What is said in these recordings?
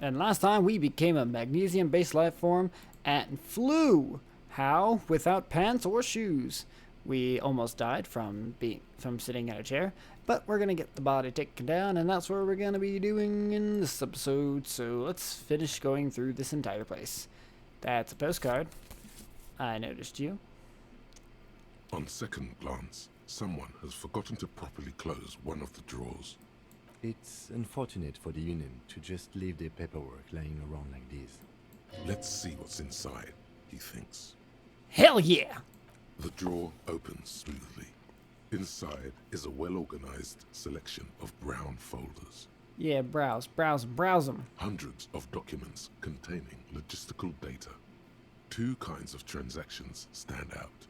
And last time we became a magnesium-based life form and flew. How? Without pants or shoes. We almost died from sitting in a chair, but we're gonna get the body taken down, and that's what we're gonna be doing in this episode. So let's finish going through this entire place. That's a postcard. I noticed you. On second glance, someone has forgotten to properly close one of the drawers. It's unfortunate for the Union to just leave their paperwork lying around like this. Let's see what's inside, he thinks. Hell yeah! The drawer opens smoothly. Inside is a well-organized selection of brown folders. Yeah, browse them. Hundreds of documents containing logistical data. Two kinds of transactions stand out.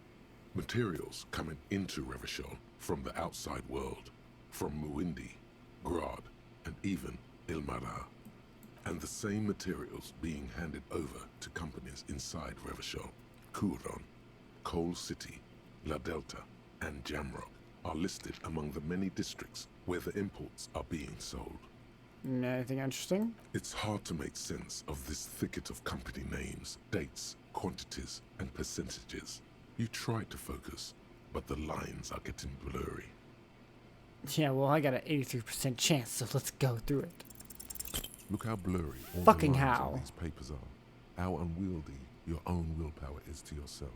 Materials coming into Revachol from the outside world, from Muindi, Grad, and even Ilmara. And the same materials being handed over to companies inside Revachol. Kuron, Coal City, La Delta, and Jamrock are listed among the many districts where the imports are being sold. Anything interesting? It's hard to make sense of this thicket of company names, dates, quantities, and percentages. You try to focus, but the lines are getting blurry. Yeah, well, I got an 83% chance, so let's go through it. Look how blurry all Fucking the lines how. on these papers are. How unwieldy your own willpower is to yourself.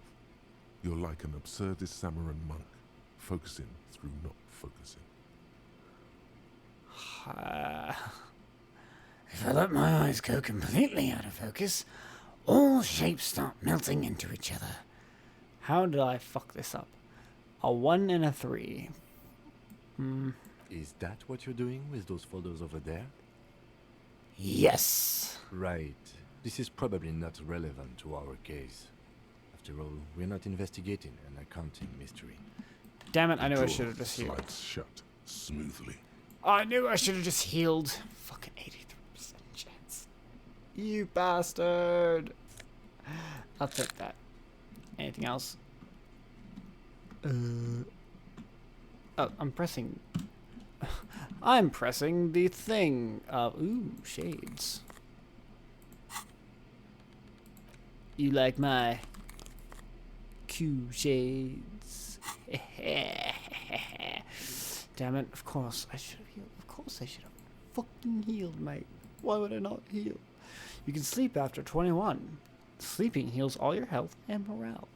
You're like an absurdist Samaran monk, focusing through not focusing. If I let my eyes go completely out of focus, all shapes start melting into each other. How did I fuck this up? A 1 and a 3. Is that what you're doing with those folders over there? Yes. Right. This is probably not relevant to our case. After all, we're not investigating an accounting mystery. Damn it, I knew I Drawer should have just healed. slides shut smoothly. I knew I should have just healed. Fucking 83% chance. You bastard. I'll take that. Anything else? Oh, I'm pressing the thing. Ooh, shades. You like my Q shades? Damn it, of course I should have healed. Of course I should have fucking healed, mate. Why would I not heal? You can sleep after 21. Sleeping heals all your health and morale.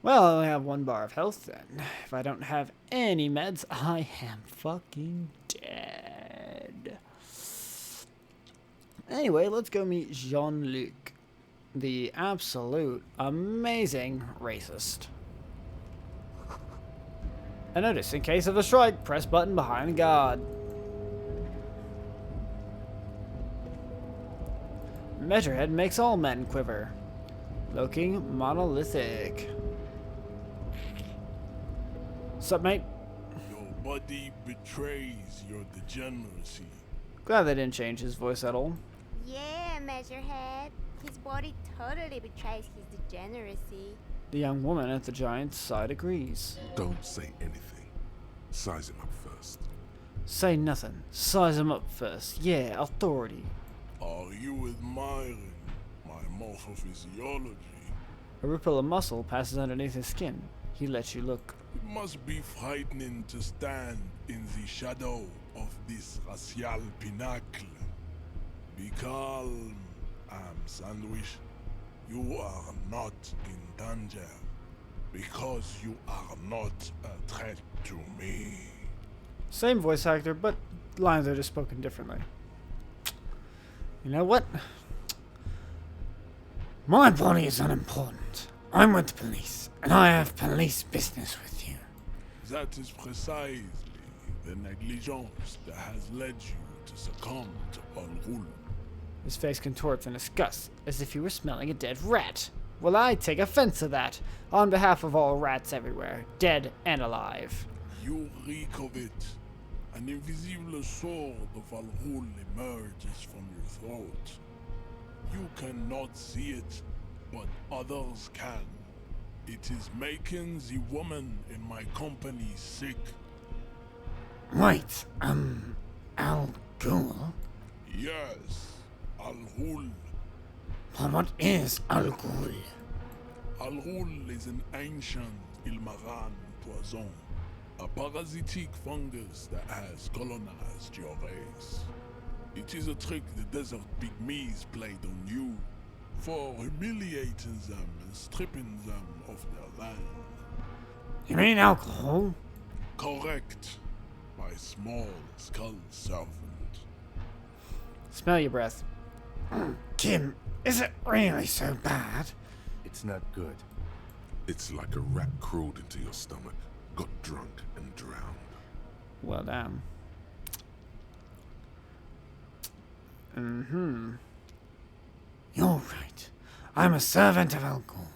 Well, I only have 1 bar of health then. If I don't have any meds, I am fucking dead. Anyway, let's go meet Jean-Luc, the absolute amazing racist. And notice, in case of a strike, press button behind guard. Measurehead makes all men quiver. Looking monolithic. Sup, mate? Your body betrays your degeneracy. Glad they didn't change his voice at all. Yeah, Measurehead. His body totally betrays his degeneracy. The young woman at the giant's side agrees. Don't say anything. Size him up first. Say nothing. Size him up first. Yeah, authority. Are you admiring my morphophysiology? A ripple of muscle passes underneath his skin. He lets you look. It must be frightening to stand in the shadow of this racial pinnacle. Be calm, Sandwich. You are not in danger because you are not a threat to me. Same voice actor, but lines are just spoken differently. You know what? My body is unimportant. I'm with the police, and I have police business with you. That is precisely the negligence that has led you to succumb to Al-Ghul. His face contorts in disgust, as if he were smelling a dead rat. Well, I take offense to that, on behalf of all rats everywhere, dead and alive. You reek of it. An invisible sword of Al-Ghul emerges from your throat. You cannot see it, but others can. It is making the woman in my company sick. Wait, Al Ghul? Yes, Al-Ghul. What is Al Ghul? Al-Ghul is an ancient Ilmaran poison, a parasitic fungus that has colonized your race. It is a trick the desert pygmies played on you for humiliating them and stripping them of their land. You mean alcohol? Correct. My small skull servant. Smell your breath. Kim, is it really so bad? It's not good. It's like a rat crawled into your stomach, got drunk, and drowned. Well, damn. You're right. I'm a servant of Al Ghul.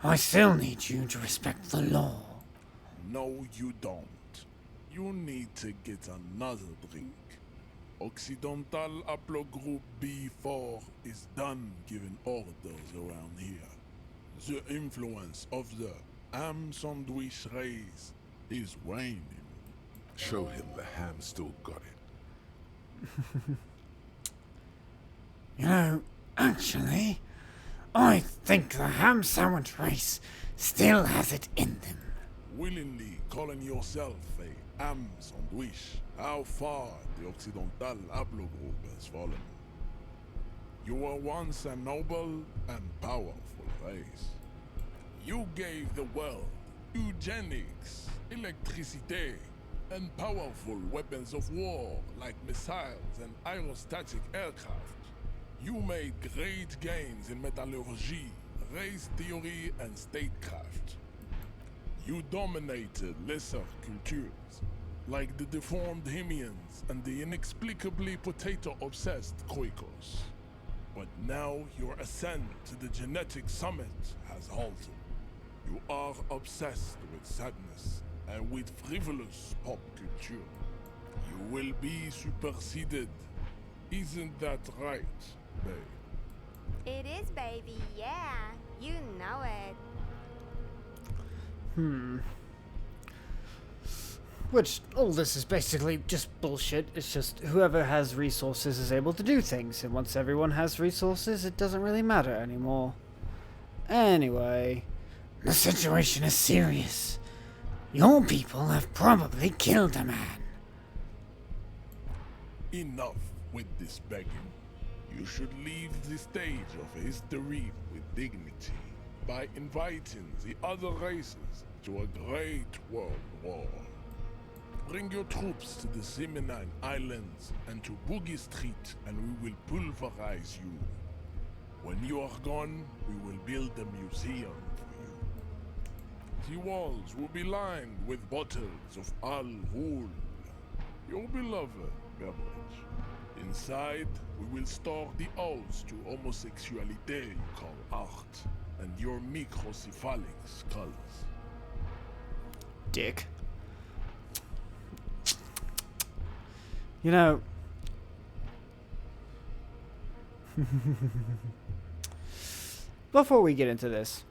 I still need you to respect the law. No, you don't. You need to get another drink. Occidental Haplogroup B4 is done giving orders around here. The influence of the ham sandwich race is waning. Show him the ham still got it. You know, actually, I think the ham sandwich race still has it in them. Willingly calling yourself a ham sandwich, how far the Occidental Haplogroup has fallen. You were once a noble and powerful race. You gave the world eugenics, electricity, and powerful weapons of war like missiles and aerostatic aircraft. You made great gains in metallurgy, race theory, and statecraft. You dominated lesser cultures, like the deformed Hemians and the inexplicably potato-obsessed Quakers. But now your ascent to the genetic summit has halted. You are obsessed with sadness and with frivolous pop culture. You will be superseded. Isn't that right, babe? It is, baby, yeah. You know it. Which, all this is basically just bullshit. It's just whoever has resources is able to do things, and once everyone has resources, it doesn't really matter anymore. Anyway, the situation is serious. Your people have probably killed a man. Enough with this begging. You should leave the stage of history with dignity by inviting the other races to a great world war. Bring your troops to the Seminine Islands and to Boogie Street, and we will pulverize you. When you are gone, we will build a museum for you. The walls will be lined with bottles of Al Ghul, your beloved beverage. Inside, we will store the odes to homosexuality you call art, and your microcephalic skulls. Dick. You know, before we get into this,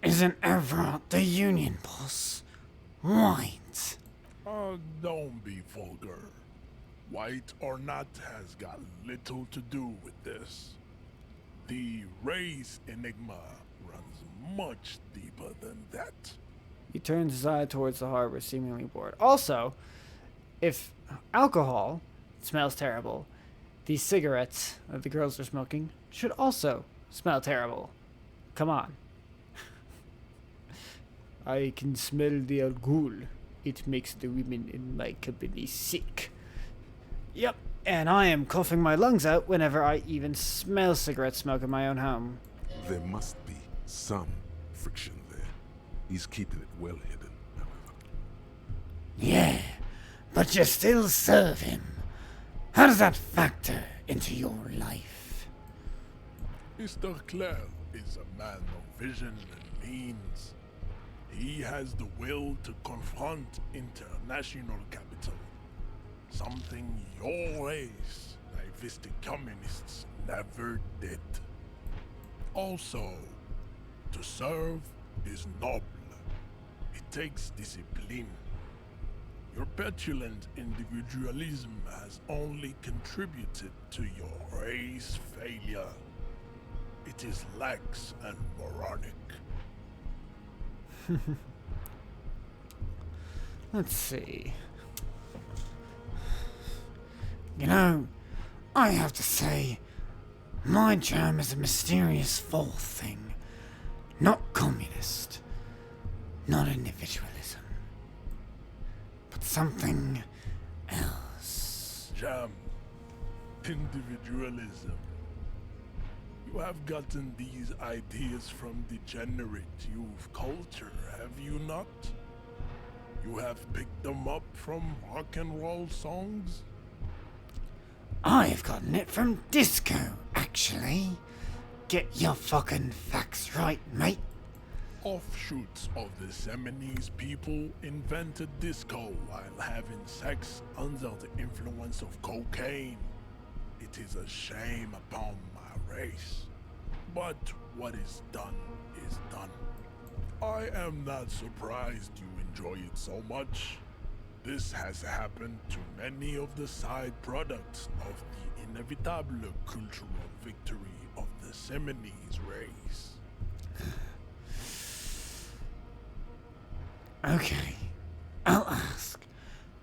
isn't Everett the Union boss white? Don't be vulgar. White or not has got little to do with this. The race enigma runs much deeper than that. He turns his eye towards the harbor, seemingly bored. Also, if alcohol smells terrible, these cigarettes that the girls are smoking should also smell terrible. Come on. I can smell the Al Ghul. It makes the women in my company sick. Yep, and I am coughing my lungs out whenever I even smell cigarette smoke in my own home. There must be some friction there. He's keeping it well hidden, however. Yeah, but you still serve him. How does that factor into your life? Mr. Clare is a man of vision and means. He has the will to confront international capital. Something your race, naivistic communists, never did. Also, to serve is noble. It takes discipline. Your petulant individualism has only contributed to your race failure. It is lax and moronic. Let's see. You know, I have to say, my germ is a mysterious fourth thing. Not communist. Not individualism. But something else. Jam. Individualism. You have gotten these ideas from degenerate youth culture, have you not? You have picked them up from rock and roll songs? I've gotten it from disco, actually. Get your fucking facts right, mate. Offshoots of the Seminoles people invented disco while having sex under the influence of cocaine. It is a shame upon my race. But what is done is done. I am not surprised you enjoy it so much. This has happened to many of the side products of the inevitable cultural victory of the Seminoles race. Okay, I'll ask.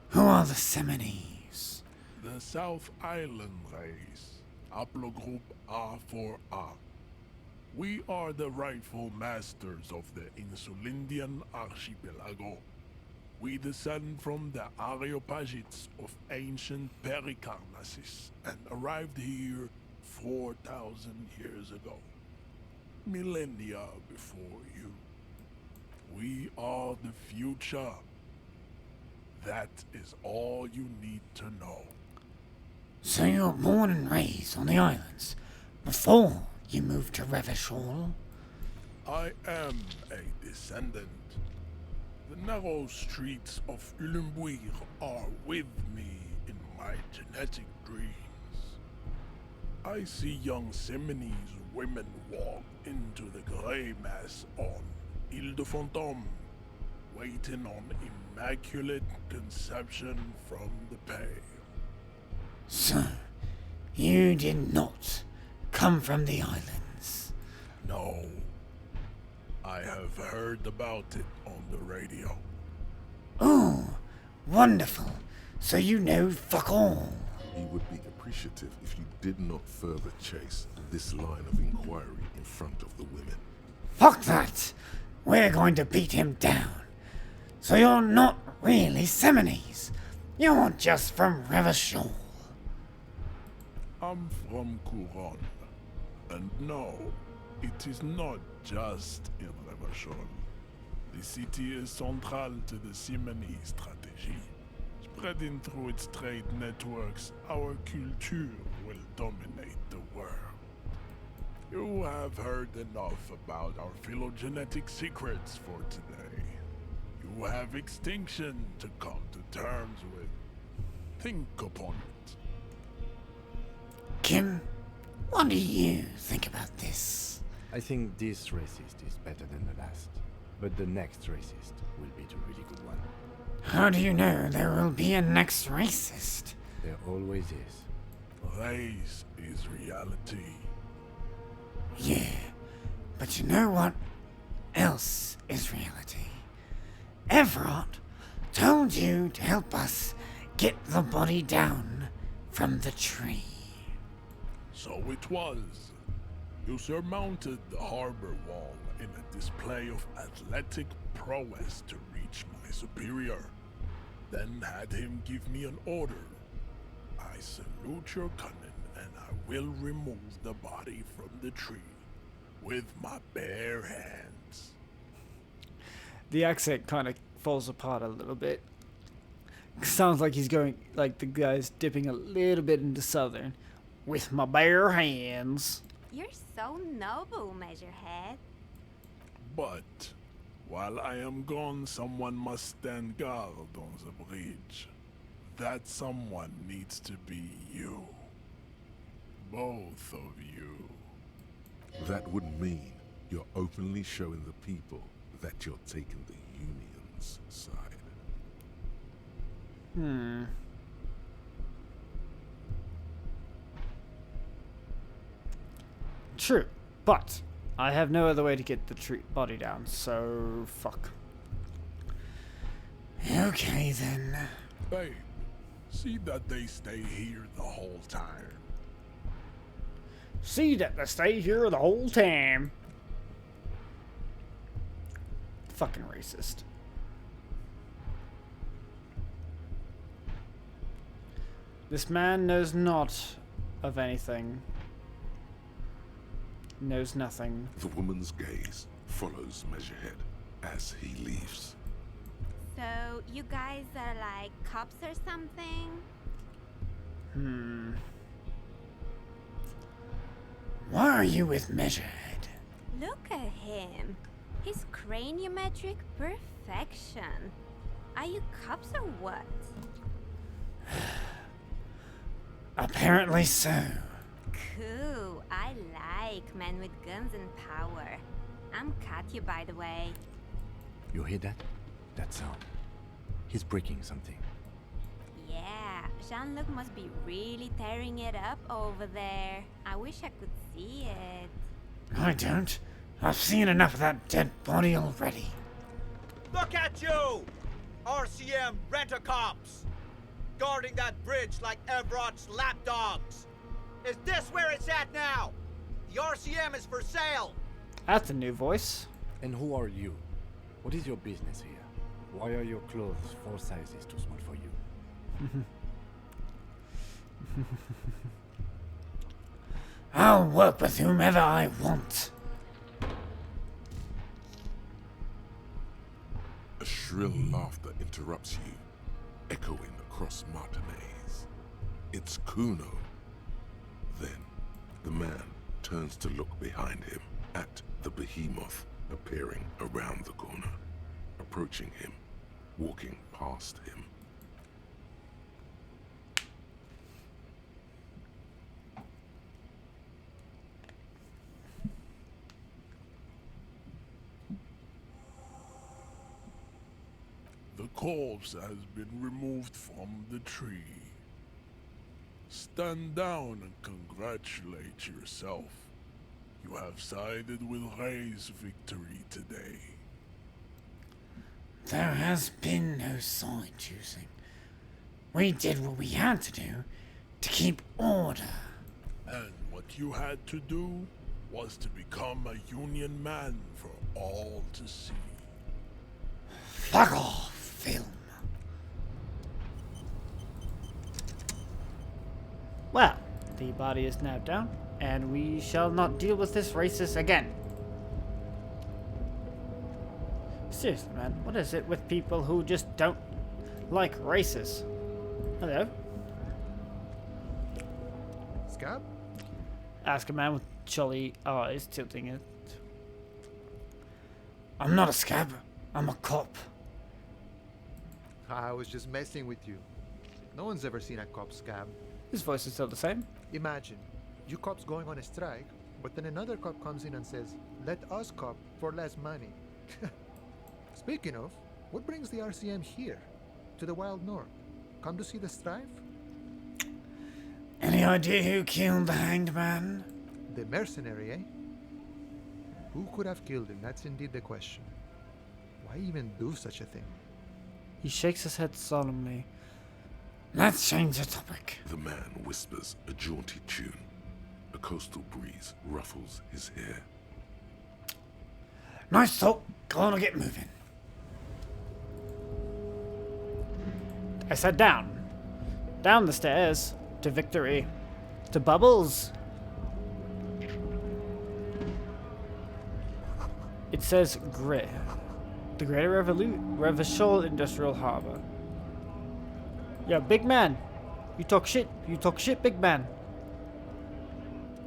Who are the Seminoles? The South Island race, haplogroup A4A. We are the rightful masters of the Insulindian archipelago. We descend from the Areopagites of ancient Pericarnassus and arrived here 4,000 years ago. Millennia before you. We are the future. That is all you need to know. So you were born and raised on the islands before you moved to Revachol? I am a descendant. The narrow streets of Ulembuir are with me in my genetic dreams. I see young Seminoles women walk into the grey mass on Ile de Fantôme, waiting on immaculate conception from the pale. So, you did not come from the islands? No. I have heard about it on the radio. Oh, wonderful. So you know fuck all. He would be appreciative if you did not further chase this line of inquiry in front of the women. Fuck that! We're going to beat him down. So you're not really Seminoles. You're just from Revachol. I'm from Couronne. And no, it is not just in Revachol. The city is central to the Simony strategy. Spreading through its trade networks, our culture will dominate the world. You have heard enough about our phylogenetic secrets for today. You have extinction to come to terms with. Think upon it. Kim, what do you think about this? I think this racist is better than the last. But the next racist will be the really good one. How do you know there will be a next racist? There always is. Race is reality. Yeah, but you know what else is reality? Everett told you to help us get the body down from the tree. So it was. You surmounted the harbor wall in a display of athletic prowess to reach my superior, then had him give me an order. I salute your cunning, and I will remove the body from the tree with my bare hands. The accent kind of falls apart a little bit. Sounds like he's going, like the guy's dipping a little bit into southern. With my bare hands. You're so noble, Measurehead. But while I am gone, someone must stand guard on the bridge. That someone needs to be you. Both of you. That would mean you're openly showing the people that you're taking the Union's side. Hmm. True, but I have no other way to get the body down, so fuck. Okay then. Babe, see that they stay here the whole time. See that they stay here the whole time. Fucking racist. This man knows not of anything. Knows nothing. The woman's gaze follows Measurehead as he leaves. So, you guys are like cops or something? Why are you with Measurehead? Look at him. His craniometric perfection. Are you cops or what? Apparently so. Cool. I like men with guns and power. I'm Katya, by the way. You hear that? That sound. He's breaking something. Yeah, Jean-Luc must be really tearing it up over there. I wish I could see it. I don't. I've seen enough of that dead body already. Look at you! RCM rent-a-cops! Guarding that bridge like Everott's lapdogs! Is this where it's at now? The RCM is for sale! That's a new voice. And who are you? What is your business here? Why are your clothes 4 sizes too small for you? I'll work with whomever I want. A shrill laughter interrupts you, echoing across Martinez. It's Kuno. Then, the man turns to look behind him at the behemoth appearing around the corner, approaching him, walking past him. The corpse has been removed from the tree. Stand down and congratulate yourself. You have sided with Ray's victory today. There has been no side choosing. We did what we had to do to keep order. And what you had to do was to become a Union man for all to see. Fuck off, film. Well, the body is now down, and we shall not deal with this racist again. Seriously, man, what is it with people who just don't like races? Hello? Scab? Ask a man with jolly eyes tilting it. I'm not a scab. I'm a cop. I was just messing with you. No one's ever seen a cop scab. His voice is still the same. Imagine, you cops going on a strike, but then another cop comes in and says, let us cop for less money. Speaking of, what brings the RCM here? To the Wild North? Come to see the strife? Any idea who killed the hanged man? The mercenary, eh? Who could have killed him? That's indeed the question. Why even do such a thing? He shakes his head solemnly. Let's change the topic. The man whispers a jaunty tune. A coastal breeze ruffles his hair. Nice talk. Go on and get moving. I said down. Down the stairs. To victory. To Bubbles. It says grit. The Greater Revachol Industrial Harbor. Yo, big man. You talk shit. You talk shit, big man.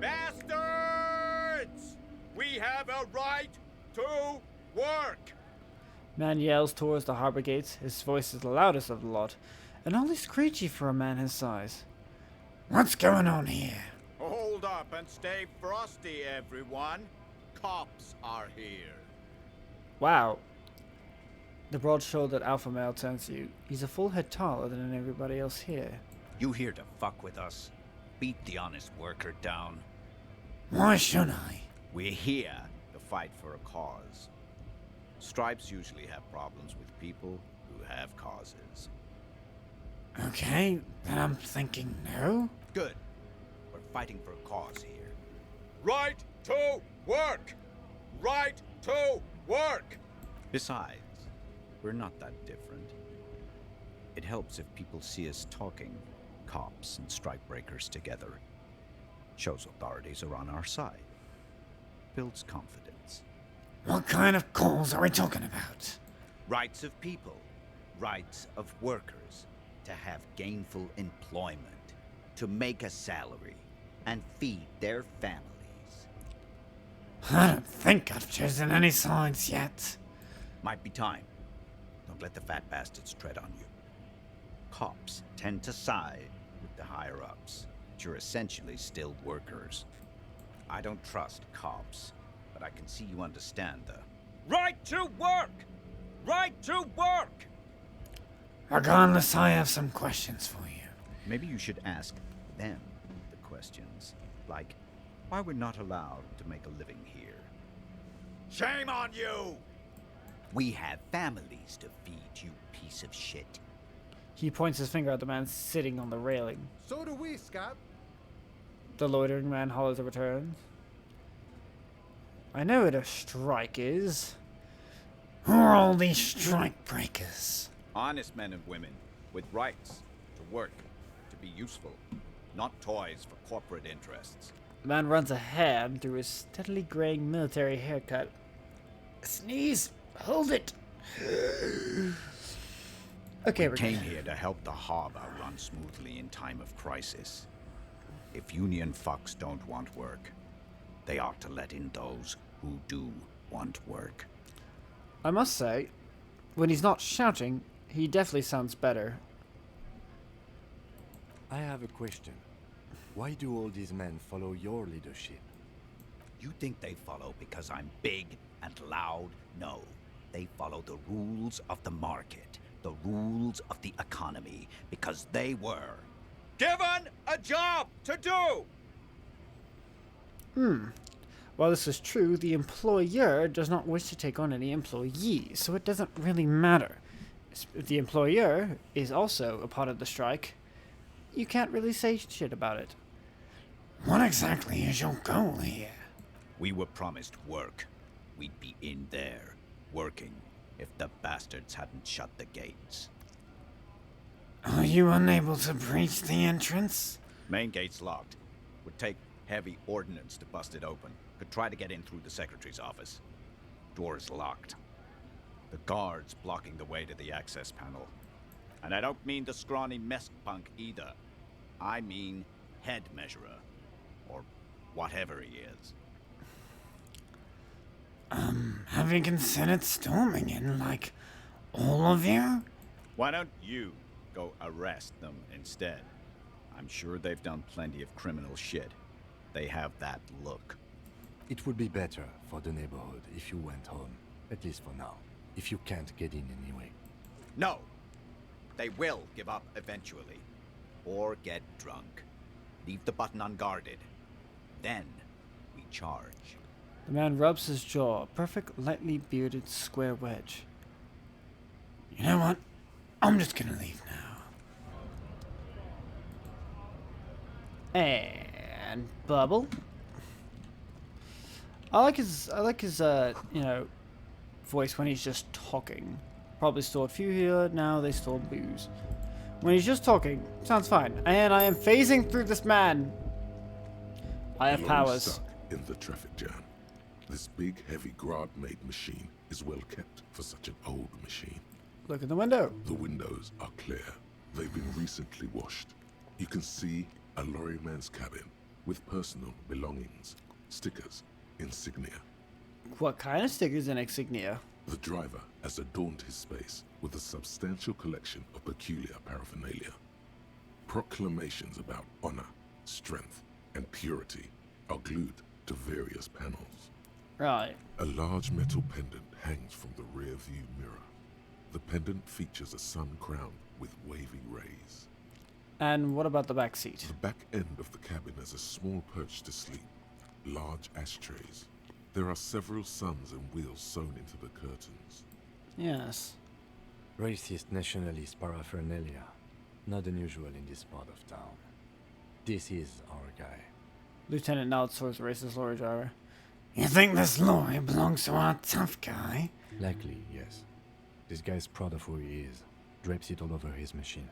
Bastards! We have a right to work! Man yells towards the harbor gates. His voice is the loudest of the lot, and only screechy for a man his size. What's going on here? Hold up and stay frosty, everyone. Cops are here. Wow. The broad-shouldered alpha male turns to you. He's a full head taller than everybody else here. You here to fuck with us? Beat the honest worker down. Why should I? We're here to fight for a cause. Stripes usually have problems with people who have causes. Okay, then I'm thinking no. Good. We're fighting for a cause here. Right to work! Right to work! Besides, we're not that different. It helps if people see us talking, cops and strikebreakers together. Shows authorities are on our side. Builds confidence. What kind of calls are we talking about? Rights of people. Rights of workers. To have gainful employment. To make a salary. And feed their families. I don't think I've chosen any sides yet. Might be time. Don't let the fat bastards tread on you. Cops tend to side with the higher-ups, but you're essentially still workers. I don't trust cops, but I can see you understand the... Right to work! Right to work! Regardless, I have some questions for you. Maybe you should ask them the questions, like why we're not allowed to make a living here. Shame on you! We have families to feed, you piece of shit. He points his finger at the man sitting on the railing. So do we, Scott. The loitering man hollers a return. I know what a strike is. Who are all these strike breakers? Honest men and women with rights to work, to be useful, not toys for corporate interests. The man runs a hand through his steadily graying military haircut. Sneeze! Hold it! Okay, We came here to help the harbor run smoothly in time of crisis. If union fucks don't want work, they ought to let in those who do want work. I must say, when he's not shouting, he definitely sounds better. I have a question. Why do all these men follow your leadership? You think they follow because I'm big and loud? No. They follow the rules of the market, the rules of the economy, because they were given a job to do! While this is true, the employer does not wish to take on any employees, so it doesn't really matter. If the employer is also a part of the strike, you can't really say shit about it. What exactly is your goal here? We were promised work. We'd be in there, working, if the bastards hadn't shut the gates. Are you unable to breach the entrance? Main gate's locked. Would take heavy ordnance to bust it open. Could try to get in through the secretary's office. Door's locked. The guard's blocking the way to the access panel. And I don't mean the scrawny mess punk either. I mean head measurer. Or whatever he is. Have you considered storming in, like, all of you? Why don't you go arrest them instead? I'm sure they've done plenty of criminal shit. They have that look. It would be better for the neighborhood if you went home, at least for now, if you can't get in anyway. No! They will give up eventually. Or get drunk. Leave the button unguarded. Then we charge. The man rubs his jaw, a perfect, lightly bearded square wedge. You know what? I'm just gonna leave now. And Bubble. I like his voice when he's just talking. Probably stored fuel here, now they store booze. When he's just talking, sounds fine. And I am phasing through this man. I have You're powers. stuck in the traffic jam. This big, heavy Grad-made machine is well kept for such an old machine. Look in the window. The windows are clear. They've been recently washed. You can see a lorryman's cabin with personal belongings, stickers, insignia. What kind of stickers and insignia? The driver has adorned his space with a substantial collection of peculiar paraphernalia. Proclamations about honor, strength, and purity are glued to various panels. Right. A large metal pendant hangs from the rear view mirror. The pendant features a sun crown with wavy rays. And what about the back seat? The back end of the cabin has a small perch to sleep, large ashtrays. There are several suns and wheels sewn into the curtains. Yes. Racist nationalist paraphernalia. Not unusual in this part of town. This is our guy. Lieutenant nods towards the racist lorry driver. You think this lorry belongs to our tough guy? Likely, yes. This guy's proud of who he is. Drapes it all over his machine.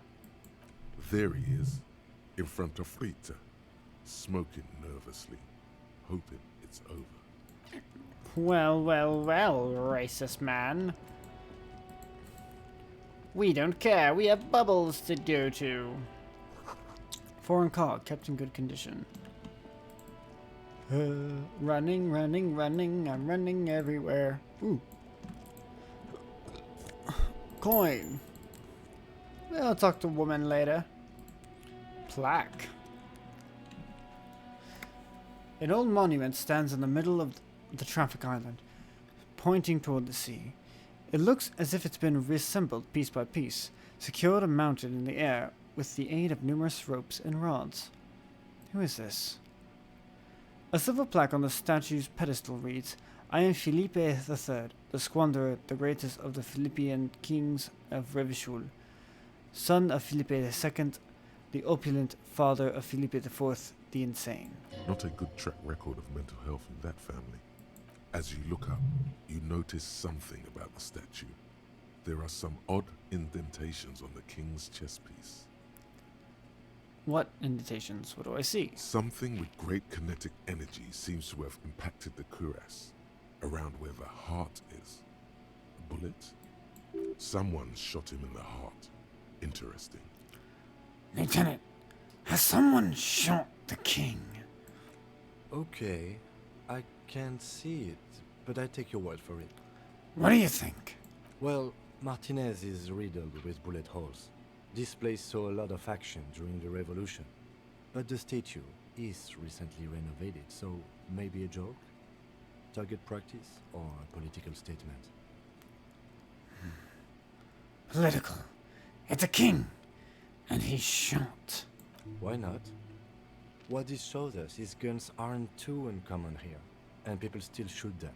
There he is, in front of Rita, smoking nervously, hoping it's over. Well, well, well, racist man. We don't care. We have bubbles to go to. Foreign car, kept in good condition. Running, running, running. I'm running everywhere. Ooh. Coin. I'll talk to woman later. Plaque. An old monument stands in the middle of the traffic island, pointing toward the sea. It looks as if it's been reassembled piece by piece, secured and mounted in the air with the aid of numerous ropes and rods. Who is this? A silver plaque on the statue's pedestal reads, I am Felipe III, the squanderer, the greatest of the Philippian kings of Revishul, son of Felipe II, the opulent, father of Felipe IV, the insane. Not a good track record of mental health in that family. As you look up, you notice something about the statue. There are some odd indentations on the king's chest piece. What indentations? What do I see? Something with great kinetic energy seems to have impacted the cuirass, around where the heart is. A bullet? Someone shot him in the heart. Interesting. Lieutenant, has someone shot the king? Okay, I can't see it, but I take your word for it. What do you think? Well, Martinez is riddled with bullet holes. This place saw a lot of action during the revolution. But the statue is recently renovated, so maybe a joke? Target practice or a political statement? Political. It's a king, and he's shot. Why not? What this shows us is guns aren't too uncommon here, and people still shoot them,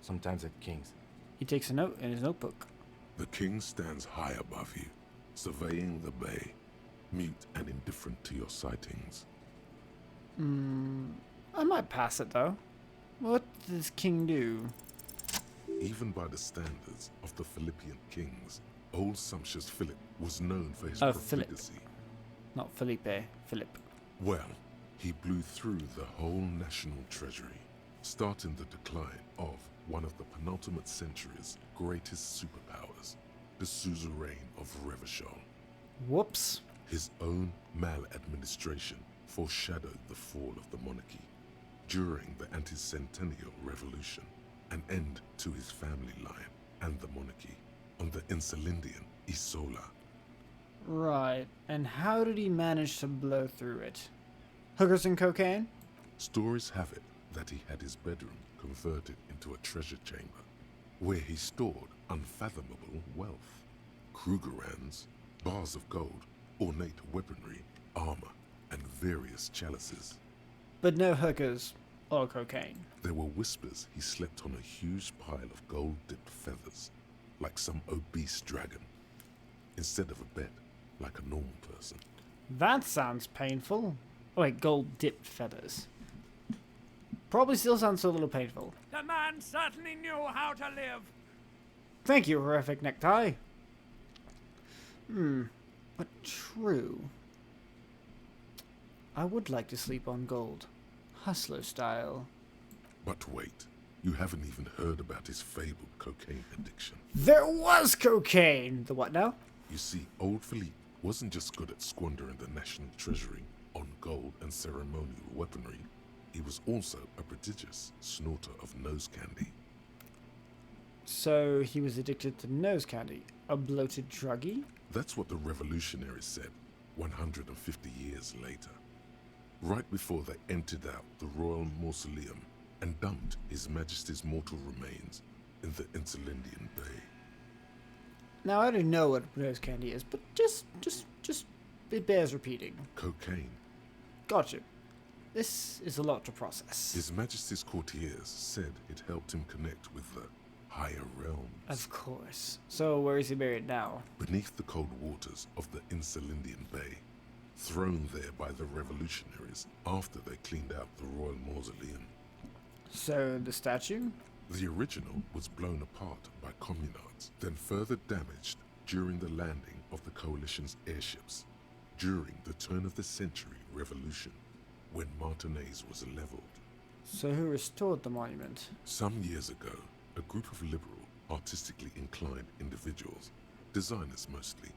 sometimes at kings. He takes a note in his notebook. The king stands high above you, surveying the bay, mute and indifferent to your sightings. I might pass it, though. What does king do? Even by the standards of the Philippian kings, old sumptuous Philip was known for his Philip. profligacy. Not Felipe, Philip. Well, he blew through the whole national treasury, starting the decline of one of the penultimate century's greatest superpowers, the suzerain of Revachol. Whoops. His own maladministration foreshadowed the fall of the monarchy. During the anti-centennial revolution, an end to his family line and the monarchy on the Insulindian Isola. Right. And how did he manage to blow through it? Hookers and cocaine? Stories have it that he had his bedroom converted into a treasure chamber, where he stored unfathomable wealth. Krugerrands, bars of gold, ornate weaponry, armor, and various chalices. But no hookers or cocaine. There were whispers he slept on a huge pile of gold-dipped feathers, like some obese dragon, instead of a bed, like a normal person. That sounds painful. Oh wait, gold-dipped feathers. Probably still sounds a little painful. The man certainly knew how to live. Thank you, horrific necktie. But true. I would like to sleep on gold. Hustler style. But wait, you haven't even heard about his fabled cocaine addiction. There was cocaine! The what now? You see, old Philippe wasn't just good at squandering the national treasury on gold and ceremonial weaponry. He was also a prodigious snorter of nose candy. So he was addicted to nose candy. A bloated druggie? That's what the revolutionaries said 150 years later. Right before they emptied out the royal mausoleum and dumped His Majesty's mortal remains in the Insulindian Bay. Now I already know what nose candy is, but just it bears repeating. Cocaine. Gotcha. This is a lot to process. His Majesty's courtiers said it helped him connect with the higher realms. Of course. So where is he buried now? Beneath the cold waters of the Insulindian Bay, thrown there by the revolutionaries after they cleaned out the royal mausoleum. So the statue? The original was blown apart by communards, then further damaged during the landing of the coalition's airships during the turn-of-the-century revolution, when Martinez was leveled. So who restored the monument? Some years ago, a group of liberal, artistically inclined individuals, designers mostly,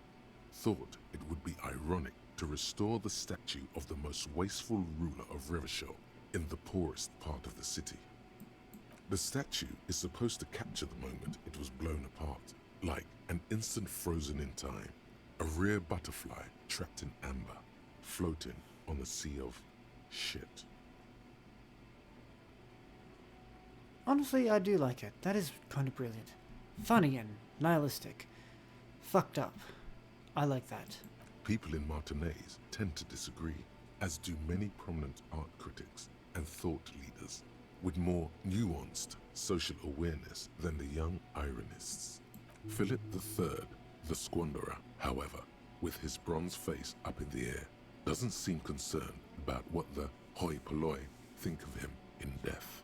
thought it would be ironic to restore the statue of the most wasteful ruler of Revachol in the poorest part of the city. The statue is supposed to capture the moment it was blown apart, like an instant frozen in time, a rare butterfly trapped in amber, floating on a sea of shit. Honestly, I do like it. That is kind of brilliant. Funny and nihilistic. Fucked up. I like that. People in Martinez tend to disagree, as do many prominent art critics and thought leaders with more nuanced social awareness than the young ironists. Philip III, the Squanderer, however, with his bronze face up in the air, doesn't seem concerned about what the hoi polloi think of him in death.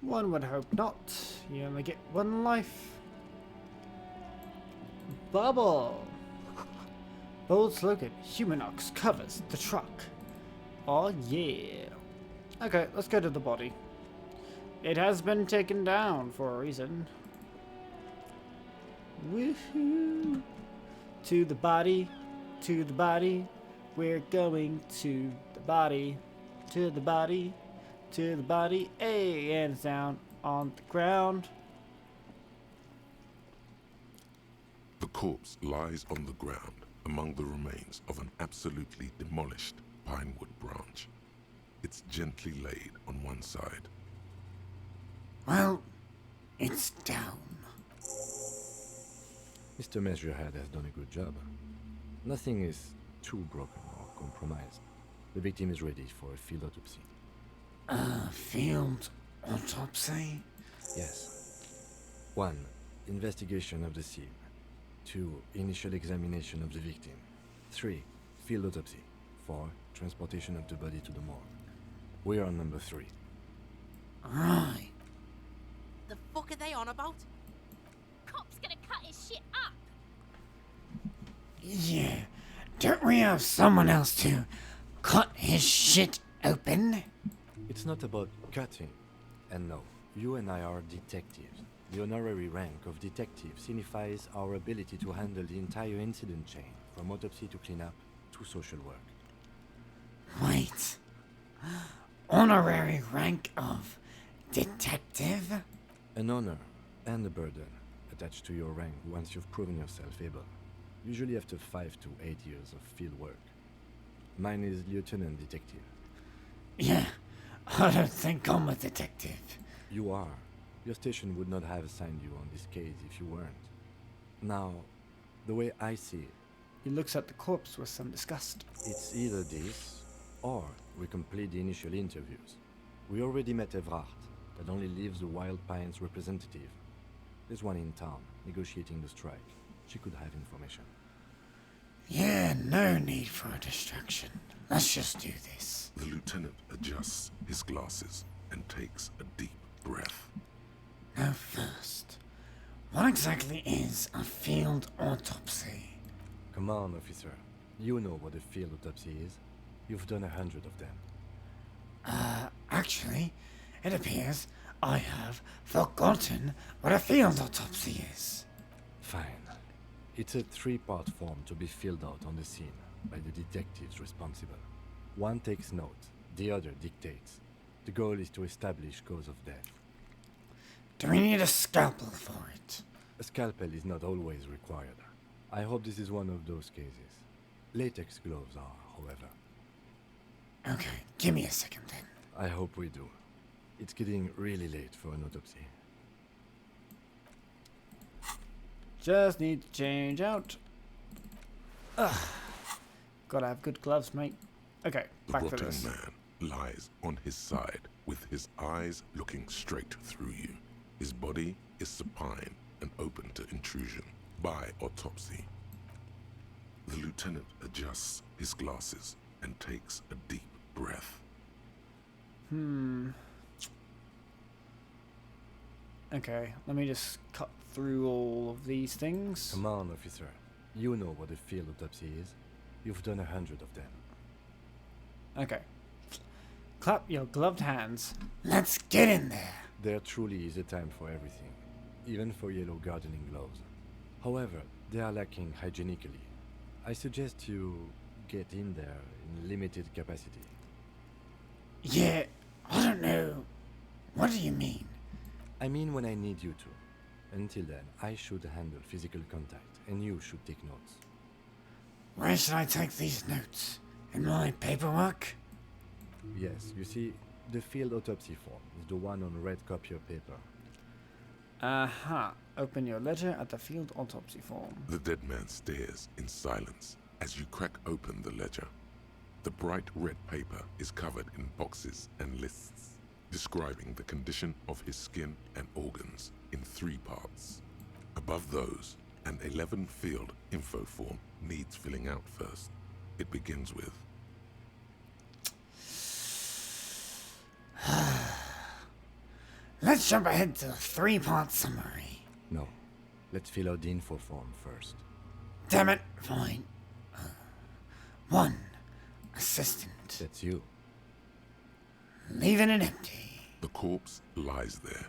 One would hope not. You only get one life. Bubble! Bold slogan, Humanox covers the truck. Oh yeah. Okay, let's go to the body. It has been taken down for a reason. Woohoo! To the body, to the body. We're going to the body, to the body, to the body. Hey, and it's down on the ground. The corpse lies on the ground among the remains of an absolutely demolished pinewood branch. It's gently laid on one side. Well, it's down. Mr. Measurehead has done a good job. Nothing is too broken or compromised. The victim is ready for a field autopsy. Field autopsy? Yes. 1. Investigation of the scene. 2. Initial examination of the victim. 3. Field autopsy. 4. Transportation of the body to the morgue. We are on number 3. Right. The fuck are they on about? Cop's gonna cut his shit up. Yeah. Don't we have someone else to cut his shit open? It's not about cutting. And no, you and I are detectives. The honorary rank of detective signifies our ability to handle the entire incident chain, from autopsy to cleanup to social work. Wait. Honorary rank of detective? An honor and a burden attached to your rank once you've proven yourself able. Usually after 5 to 8 years of field work. Mine is lieutenant detective. Yeah, I don't think I'm a detective. You are. Your station would not have assigned you on this case if you weren't. Now, the way I see it, He looks at the corpse with some disgust. it's either this, or we complete the initial interviews. We already met Evrard, that only leaves the Wild Pines representative. There's one in town, negotiating the strike. She could have information. Yeah, no need for a distraction. Let's just do this. The lieutenant adjusts his glasses and takes a deep breath. Now first, what exactly is a field autopsy? Come on, officer. You know what a field autopsy is. You've done 100 of them. Actually, it appears I have forgotten what a field autopsy is. Fine. It's a 3-part form to be filled out on the scene by the detectives responsible. One takes note, the other dictates. The goal is to establish cause of death. Do we need a scalpel for it? A scalpel is not always required. I hope this is one of those cases. Latex gloves are, however. Okay, give me a second then. I hope we do. It's getting really late for an autopsy. Just need to change out. Ugh. Gotta have good gloves, mate. Okay, The back to rotting this. man lies on his side with his eyes looking straight through you. His body is supine and open to intrusion by autopsy. The lieutenant adjusts his glasses and takes a deep breath. Okay, let me just cut through all of these things. Come on, officer. You know what a field autopsy is. You've done 100 of them. Okay. Clap your gloved hands. Let's get in there. There truly is a time for everything, even for yellow gardening gloves. However, they are lacking hygienically. I suggest you get in there in limited capacity. Yeah, I don't know. What do you mean? I mean when I need you to. Until then, I should handle physical contact, and you should take notes. Where should I take these notes? In my paperwork? Yes, you see, the field autopsy form is the one on red copier paper. Aha. Open your ledger at the field autopsy form. The dead man stares in silence as you crack open the ledger. The bright red paper is covered in boxes and lists, describing the condition of his skin and organs in 3 parts. Above those, an 11-field info form needs filling out first. It begins with, Let's jump ahead to the 3-part summary. No, let's fill out the info form first. Damn it, fine. 1. Assistant. That's you. Leaving it empty. the corpse lies there,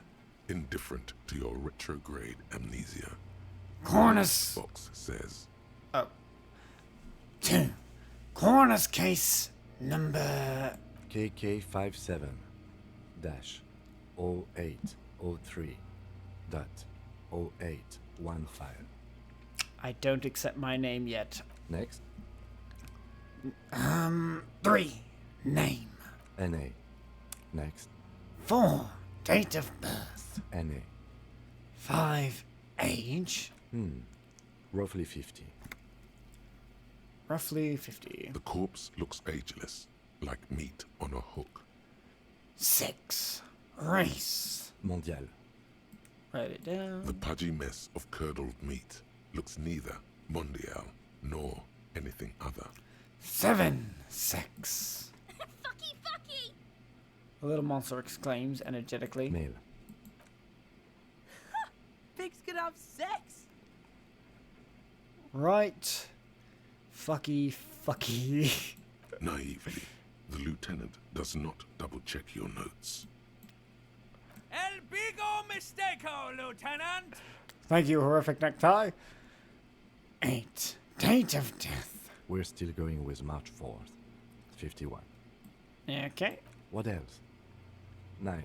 indifferent to your retrograde amnesia. Cornus. Box says, 2. Cornus case number... KK57-0803.0815. I don't accept my name yet. Next, 3. Name. NA. Next, 4. Date of birth. NA. 5. Age. Roughly 50. Roughly 50. the corpse looks ageless, like meat on a hook. 6. Race. Mondial. Write it down. The pudgy mess of curdled meat looks neither mondial nor anything other. 7. Sex. Fucky, fucky! The little monster exclaims energetically. Male. Pigs can have sex! Right. Fucky. Naively, the lieutenant does not double-check your notes. El bigo mistako, Lieutenant! Thank you, horrific necktie. 8. Date of death. We're still going with March 4th. 51. Okay. What else? 9.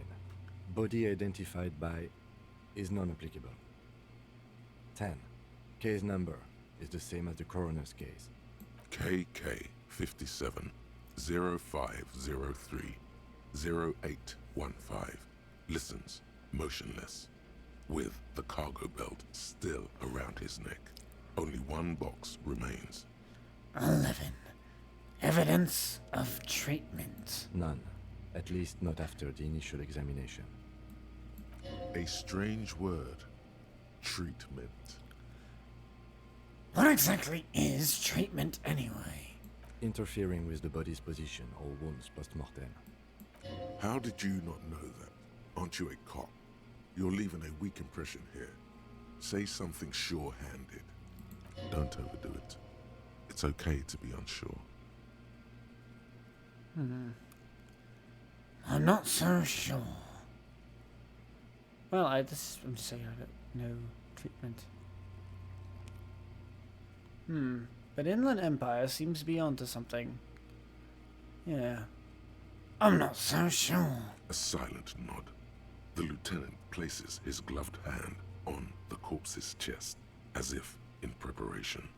Body identified by is non-applicable. 10. Case number is the same as the coroner's case. KK 57 0503 0815 listens motionless, with the cargo belt still around his neck. Only one box remains. 11. Evidence of treatment. None. At least not after the initial examination. A strange word. Treatment. What exactly is treatment anyway? Interfering with the body's position or wounds post-mortem. How did you not know that? Aren't you a cop? You're leaving a weak impression here. Say something sure-handed. Don't overdo it. It's okay to be unsure. I'm not so sure. Well, I'm just saying I don't know treatment. But Inland Empire seems to be onto something. Yeah. I'm not so sure. A silent nod. The lieutenant places his gloved hand on the corpse's chest, as if in preparation.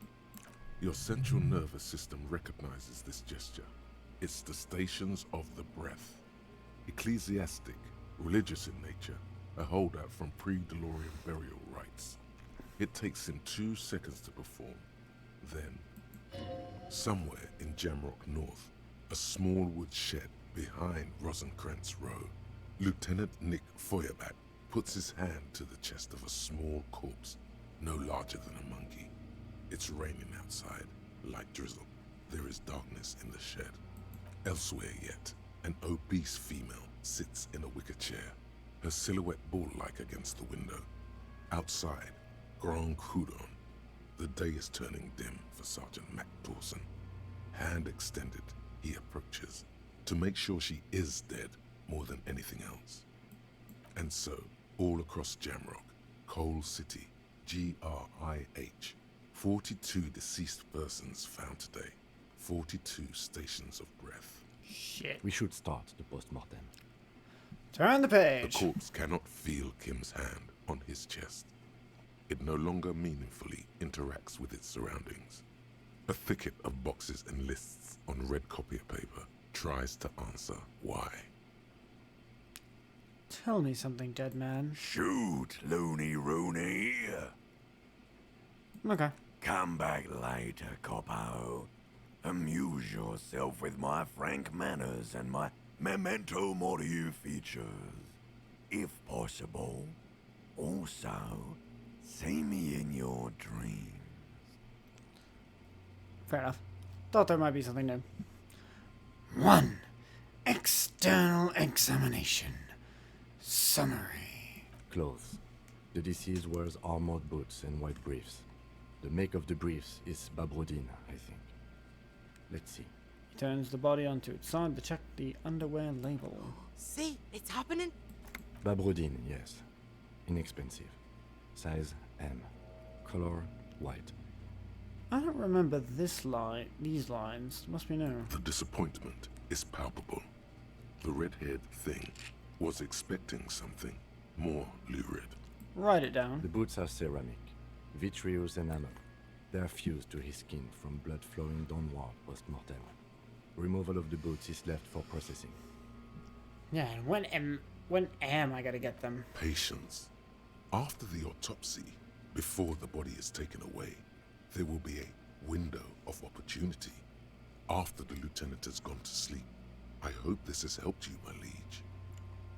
Your central nervous system recognizes this gesture. It's the stations of the breath. Ecclesiastic, religious in nature, a holdout from pre-DeLorean burial rites. It takes him 2 seconds to perform. Then, somewhere in Jamrock North, a small wood shed behind Rosencrantz Row, Lieutenant Nick Feuerbach puts his hand to the chest of a small corpse, no larger than a monkey. It's raining outside, light drizzle. There is darkness in the shed. Elsewhere yet, an obese female sits in a wicker chair, her silhouette bull-like against the window. Outside, Grand Coudon. The day is turning dim for Sergeant Mac Dawson. Hand extended, he approaches, to make sure she is dead more than anything else. And so, all across Jamrock, Coal City, GRIH, 42 deceased persons found today, 42 stations of breath. Shit. We should start the post-mortem. Turn the The page. corpse cannot feel Kim's hand on his chest. It no longer meaningfully interacts with its surroundings. A thicket of boxes and lists on red copier paper tries to answer why. Tell me something, dead man. Shoot, loony Rooney. Okay. Come back later, Coppo. Amuse yourself with my frank manners and my memento mori features. If possible. Also, see me in your dreams. Fair enough. Thought there might be something new. 1. External examination. Summary. Clothes. The deceased wears armored boots and white briefs. The make of the briefs is Babrodine, I think. Let's see. He turns the body onto its side to check the underwear label. See, it's happening. Babrodine, yes. Inexpensive. Size M. Color white. I don't remember this line. These lines must be new. The disappointment is palpable. The red-haired thing was expecting something more lurid. Write it down. The boots are ceramic, vitreous enamel. They are fused to his skin from blood flowing downward post-mortem. Removal of the boots is left for processing. Yeah, and when am I gonna get them? Patience. After the autopsy, before the body is taken away, there will be a window of opportunity. After the lieutenant has gone to sleep. I hope this has helped you, my liege.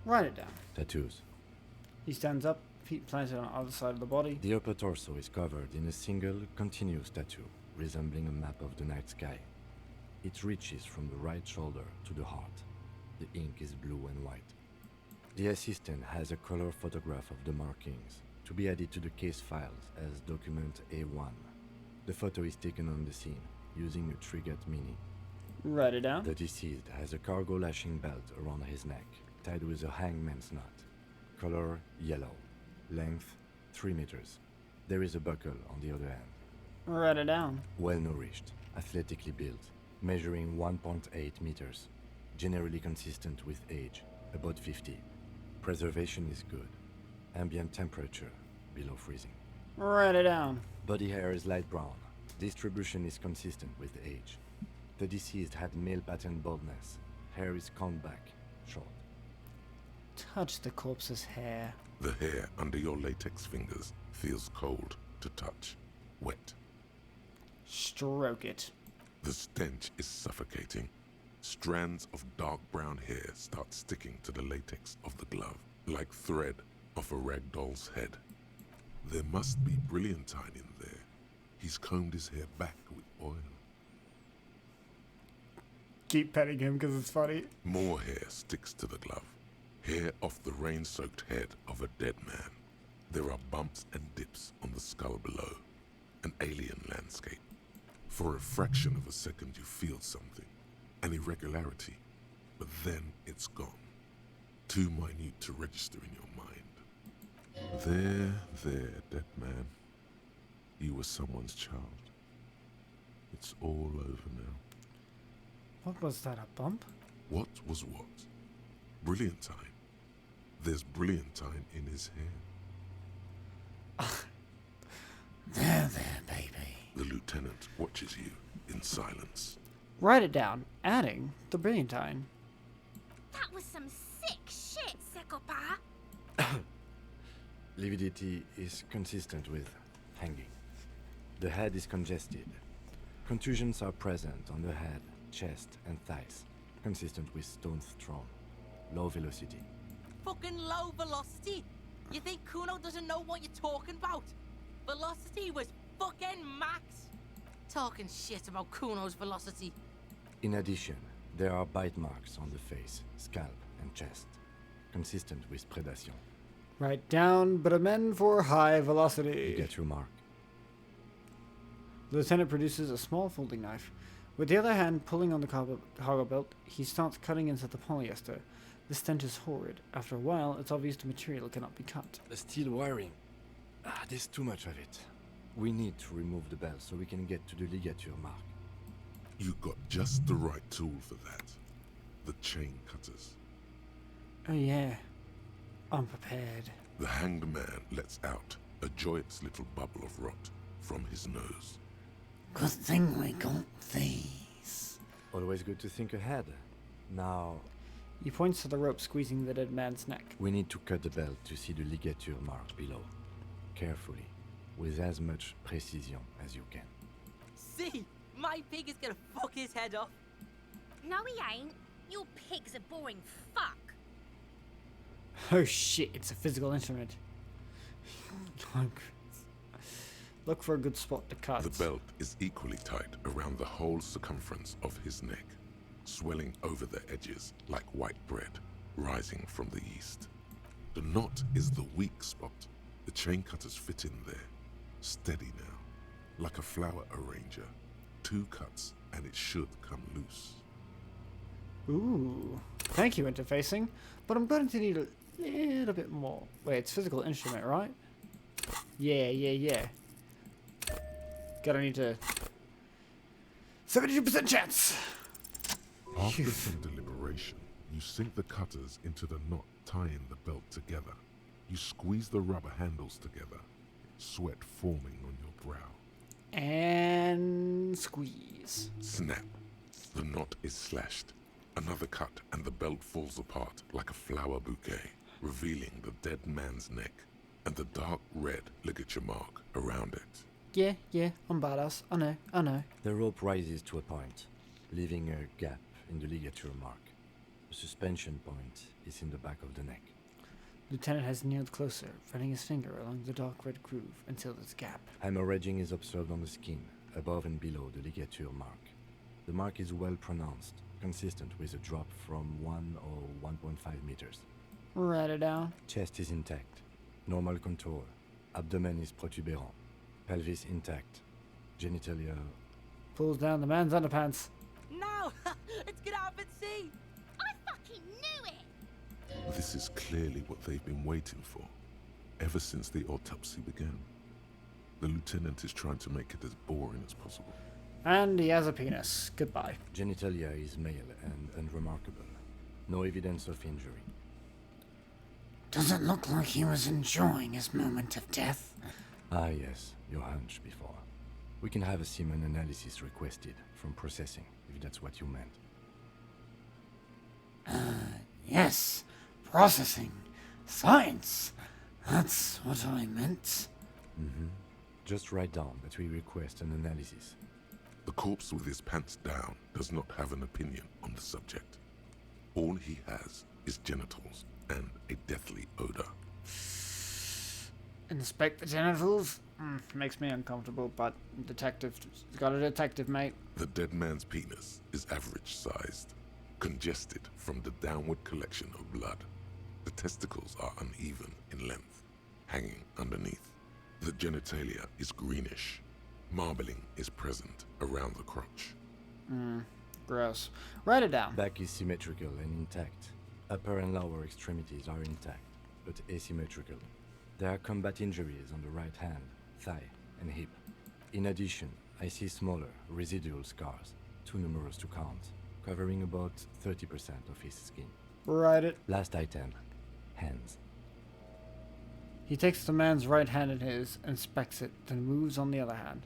Write it down. Tattoos. He stands up, feet planted on the other side of the body. The upper torso is covered in a single, continuous tattoo, resembling a map of the night sky. It reaches from the right shoulder to the heart. The ink is blue and white. The assistant has a color photograph of the markings, to be added to the case files as document A1. The photo is taken on the scene, using a Trigat Mini. Write it down. The deceased has a cargo lashing belt around his neck, tied with a hangman's knot. Color yellow. Length 3 meters. There is a buckle on the other end. Write it down. Well nourished, athletically built, measuring 1.8 meters. Generally consistent with age, about 50. Preservation is good. Ambient temperature below freezing. Write it down. Body hair is light brown. Distribution is consistent with age. The deceased had male pattern baldness. Hair is combed back, short. Touch the corpse's hair. The hair under your latex fingers feels cold to touch, wet. Stroke it. The stench is suffocating. Strands of dark brown hair start sticking to the latex of the glove, like thread off a rag doll's head. There must be brilliantine in there. He's combed his hair back with oil. Keep petting him because it's funny. More hair sticks to the glove. Hair off the rain-soaked head of a dead man. There are bumps and dips on the skull below. An alien landscape. For a fraction of a second you feel something. An irregularity. But then it's gone. Too minute to register in your mind. There, dead man. You were someone's child. It's all over now. What was that, a bump? What was what? Brilliantine. There's brilliantine in his hair. There, baby. The lieutenant watches you in silence. Write it down, adding the brilliantine. That was some sick shit, Sekopa. Lividity is consistent with hanging. The head is congested. Contusions are present on the head, chest, and thighs, consistent with stones thrown. Low velocity. Fucking low velocity? You think Kuno doesn't know what you're talking about? Velocity was fucking max. Talking shit about Kuno's velocity. In addition, there are bite marks on the face, scalp, and chest, consistent with predation. Right down, but amend for high You velocity. get your mark. The lieutenant produces a small folding knife. With the other hand pulling on the cargo belt, he starts cutting into the polyester. The stench is horrid. After a while, it's obvious the material cannot be cut. The steel wiring. There's too much of it. We need to remove the belt so we can get to the ligature mark. You got just the right tool for that. The chain cutters. Oh yeah, unprepared. The hanged man lets out a joyous little bubble of rot from his nose. Good thing we got these. Always good to think ahead. Now, He points to the rope squeezing the dead man's neck. we need to cut the belt to see the ligature mark below. Carefully, with as much precision as you can. See? My pig is gonna fuck his head off. No, he ain't. Your pig's a boring fuck. Oh shit, it's a physical instrument. Look for a good spot to cut. The belt is equally tight around the whole circumference of his neck, swelling over the edges like white bread rising from the east. The knot is the weak spot. The chain cutters fit in there, steady now, like a flower arranger. 2 cuts and it should come loose. Ooh. Thank you, interfacing. But I'm going to need a little bit more. Wait, it's physical instrument, right? Yeah. Gotta need to... 72% chance! After some deliberation, you sink the cutters into the knot tying the belt together. You squeeze the rubber handles together, sweat forming on your brow. And squeeze. Snap. The knot is slashed. Another cut and the belt falls apart like a flower bouquet, revealing the dead man's neck and the dark red ligature mark around it. Yeah, I'm badass. I know. The rope rises to a point, leaving a gap in the ligature mark. The suspension point is in the back of the neck. Lieutenant has kneeled closer, running his finger along the dark red groove until there's a gap. Hemorrhaging is observed on the skin, above and below the ligature mark. The mark is well pronounced, consistent with a drop from 1 or 1.5 meters. Write it down. Chest is intact, normal contour. Abdomen is protuberant, pelvis intact, genitalia. Pulls down the man's underpants. No! It's gonna happen, see? I fucking knew it! This is clearly what they've been waiting for, ever since the autopsy began. The lieutenant is trying to make it as boring as possible. And he has a penis. Goodbye. Genitalia is male and unremarkable. No evidence of injury. Doesn't look like he was enjoying his moment of death. Ah yes, your hunch before. We can have a semen analysis requested from processing, if that's what you meant. Yes, processing. Science. That's what I meant. Just write down that we request an analysis. The corpse with his pants down does not have an opinion on the subject. All he has is genitals and a deathly odor. Inspect the genitals? Makes me uncomfortable, but detective got a detective, mate. The dead man's penis is average-sized, congested from the downward collection of blood. The testicles are uneven in length, hanging underneath. The genitalia is greenish. Marbling is present around the crotch. Gross. Write it down. Back is symmetrical and intact. Upper and lower extremities are intact, but asymmetrical. There are combat injuries on the right hand, thigh, and hip. In addition, I see smaller, residual scars, too numerous to count, covering about 30% of his skin. Write it. Last item, hands. He takes the man's right hand in his, inspects it, then moves on the other hand.